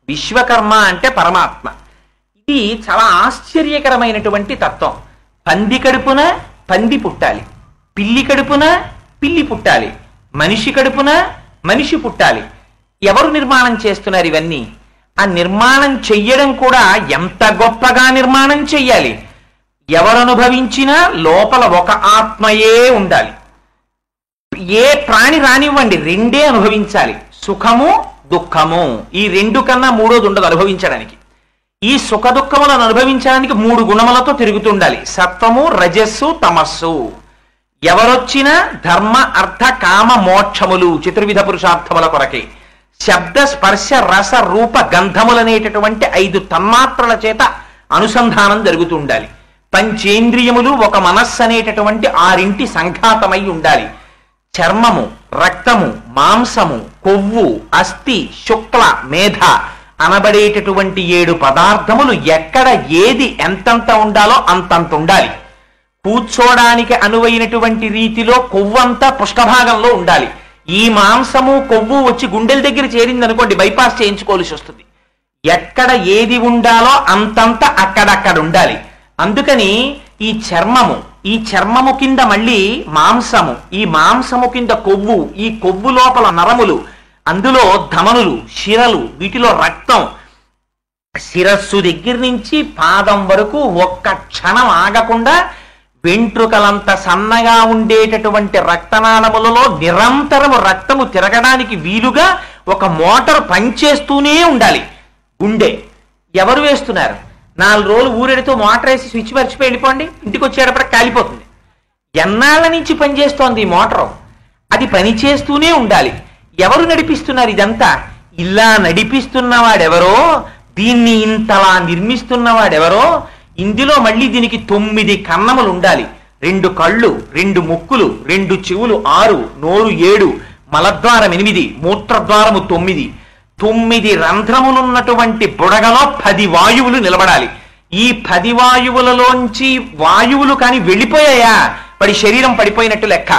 విశ్వకర్మ అంటే పరమాత్మ. ఇది చాలా ఆశ్చర్యకరమైనటువంటి తత్వం. పంది కడుపున పంది పుట్టాలి, పిల్లి కడుపున పిల్లి పుట్టాలి, మనిషి కడుపున మనిషి పుట్టాలి. ఎవరు నిర్మాణం చేస్తున్నారు ఇవన్నీ? ఆ నిర్మాణం చెయ్యడం కూడా ఎంత గొప్పగా నిర్మాణం చెయ్యాలి. ఎవరు అనుభవించినా లోపల ఒక ఆత్మయే ఉండాలి. ఏ ప్రాణి రానివ్వండి, రెండే అనుభవించాలి, సుఖము దుఃఖము. ఈ రెండు కన్నా మూడోది ఉండదు అనుభవించడానికి. ఈ సుఖ దుఃఖములను అనుభవించడానికి 3 గుణములతో తిరుగుతుండాలి: సత్వము, రజస్సు, తమస్సు. ఎవరొచ్చినా ధర్మ అర్థ కామ మోక్షములు చతుర్విధ పురుషార్థముల కొరకే. శబ్ద స్పర్శ రస రూప గంధములనేటటువంటి 5 తన్మాత్రల చేత అనుసంధానం జరుగుతూ ఉండాలి. పంచేంద్రియములు ఒక మనస్సు అనేటటువంటి 6 సంఘాతమై ఉండాలి. చర్మము, రక్తము, మాంసము, కొవ్వు, అస్థి, శుక్ల, మేధ అనబడేటటువంటి 7 పదార్థములు ఎక్కడ ఏది ఎంతంత ఉండాలో అంతంత ఉండాలి. కూర్చోడానికి అనువైనటువంటి రీతిలో కొవ్వంతా పుష్ఠభాగంలో ఉండాలి. ఈ మాంసము కొవ్వు వచ్చి గుండెల దగ్గర చేరిందనుకోండి, బైపాస్ చేయించుకోవాల్సి వస్తుంది. ఎక్కడ ఏది ఉండాలో అంతంత అక్కడక్కడ ఉండాలి. అందుకని ఈ చర్మము కింద మళ్ళీ మాంసము, ఈ మాంసము కింద కొవ్వు, ఈ కొవ్వు లోపల నరములు, అందులో ధమనులు, శిరలు, వీటిలో రక్తం. శిరస్సు దగ్గర నుంచి పాదం వరకు ఒక్క క్షణం ఆగకుండా వెంట్రుకలంత సన్నగా ఉండేటటువంటి రక్తనాళములలో నిరంతరము రక్తము తిరగడానికి వీలుగా ఒక మోటార్ పనిచేస్తూనే ఉండాలి. గుండె ఎవరు వేస్తున్నారు? 4 రోజులు ఊరెడితో మోటార్ వేసి స్విచ్ మర్చిపోయి వెళ్ళిపోండి, ఇంటికి వచ్చేటప్పటికి కాలిపోతుంది. ఎన్నాళ్ళ నుంచి పనిచేస్తోంది ఈ మోటారు? అది పనిచేస్తూనే ఉండాలి. ఎవరు నడిపిస్తున్నారు ఇదంతా? ఇలా నడిపిస్తున్నవాడెవరో, దీన్ని ఇంతలా నిర్మిస్తున్నవాడెవరో. ఇందులో మళ్ళీ దీనికి 9 కన్నములు ఉండాలి. 2 కళ్ళు, 2 ముక్కులు, 2 చెవులు 6, నోరు 7, మలద్వారం 8, మూత్రద్వారము 9. 9 రంధ్రములున్నటువంటి బుడగలో 10 వాయువులు నిలబడాలి. ఈ 10 వాయువులలోంచి వాయువులు కాని వెళ్ళిపోయాయా వాడి శరీరం పడిపోయినట్టు లెక్క.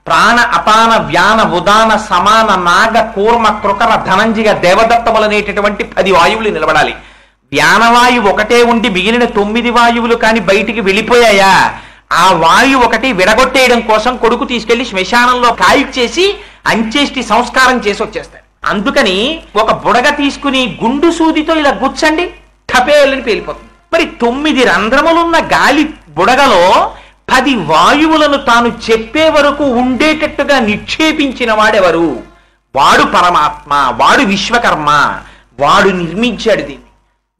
ప్రాణ అపాన వ్యాన ఉదాన సమాన నాగ కూర్మ కృకర ధనంజిగ దేవదత్తములనేటటువంటి 10 వాయువులు నిలబడాలి. వ్యానవాయువు ఒకటే ఉండి మిగిలిన 9 వాయువులు కాని బయటికి వెళ్ళిపోయాయా? ఆ వాయువు ఒకటి విడగొట్టేయడం కోసం కొడుకు తీసుకెళ్లి శ్మశానంలో కాల్చేసి అంచేష్టి సంస్కారం చేసి వచ్చేస్తారు. అందుకని ఒక బుడగ తీసుకుని గుండు సూదితో ఇలా గుచ్చండి, ఠపేలని పేలిపోతుంది. మరి 9 రంధ్రములున్న గాలి బుడగలో 10 వాయువులను తాను చెప్పే వరకు ఉండేటట్టుగా నిక్షేపించిన వాడెవరు? వాడు పరమాత్మ, వాడు విశ్వకర్మ, వాడు నిర్మించాడు దీన్ని.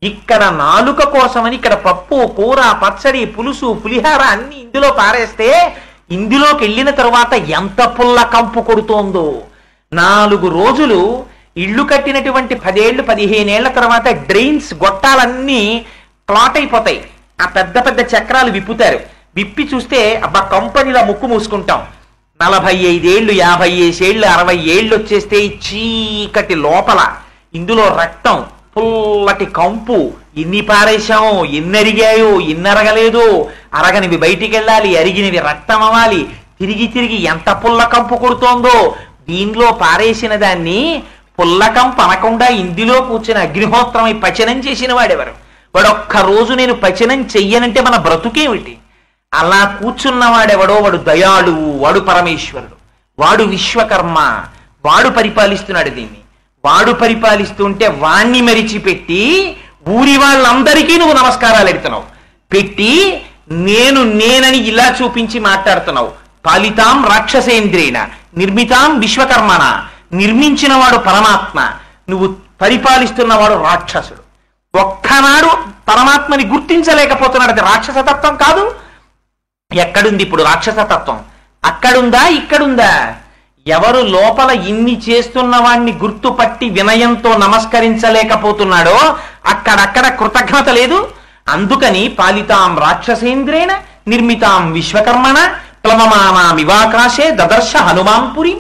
ఇక్కడ నాలుక కోసమని ఇక్కడ పప్పు, కూర, పచ్చడి, పులుసు, పులిహార అన్ని ఇందులో పారేస్తే ఇందులోకి వెళ్ళిన తరువాత ఎంత పుల్ల కంపు కొడుతోందో. 4 రోజులు ఇళ్ళు కట్టినటువంటి 10 ఏళ్ళు 15 ఏళ్ల తర్వాత డ్రైన్స్ గొట్టాలన్నీ క్లాట్ అయిపోతాయి. ఆ పెద్ద పెద్ద చక్రాలు విప్పుతారు. విప్పి చూస్తే అబ్బా కంపెనీలో ముక్కు మూసుకుంటాం. 45 ఏళ్ళు 50 ఏళ్ళు 60 ఏళ్ళు వచ్చేస్తే చీకటి లోపల ఇందులో రక్తం, పుల్లటి కంపు, ఎన్ని పారేశామో, ఎన్ని అరిగాయో, ఎన్ని అరగలేదు, అరగనివి బయటికి వెళ్ళాలి, అరిగినవి రక్తం అవ్వాలి. తిరిగి తిరిగి ఎంత పుల్ల కంపు కొడుతోందో. దీనిలో పారేసిన దాన్ని పుల్లకంపు అనకుండా ఇందులో కూర్చుని అగ్నిహోత్రమై పచనం చేసిన వాడెవరు? వాడు ఒక్క రోజు నేను పచనం చెయ్యనంటే మన బ్రతుకేమిటి? అలా కూర్చున్నవాడెవడో వాడు దయాళువు, వాడు పరమేశ్వరుడు, వాడు విశ్వకర్మ, వాడు పరిపాలిస్తున్నాడు దీన్ని. వాడు పరిపాలిస్తుంటే వాణ్ణి మరిచిపెట్టి ఊరి వాళ్ళందరికీ నువ్వు నమస్కారాలు ఎడుతున్నావు. పెట్టి నేనని ఇలా చూపించి మాట్లాడుతున్నావు. పాలితాం రాక్షసేంద్రేణ నిర్మితాం విశ్వకర్మణ. నిర్మించినవాడు పరమాత్మ, నువ్వు పరిపాలిస్తున్నవాడు రాక్షసుడు. ఒక్కనాడు పరమాత్మని గుర్తించలేకపోతున్నాడు. అది రాక్షసతత్వం కాదు. ఎక్కడుంది ఇప్పుడు రాక్షసతత్వం? అక్కడుందా ఇక్కడుందా? ఎవరు లోపల ఇన్ని చేస్తున్న వాణ్ణి గుర్తుపట్టి వినయంతో నమస్కరించలేకపోతున్నాడో అక్కడక్కడ కృతజ్ఞత లేదు. అందుకని పాలితాం రాక్షసేంద్రేణ నిర్మితాం విశ్వకర్మణ ప్లవమానామివాకాశే దదర్శ హనుమాన్పురి.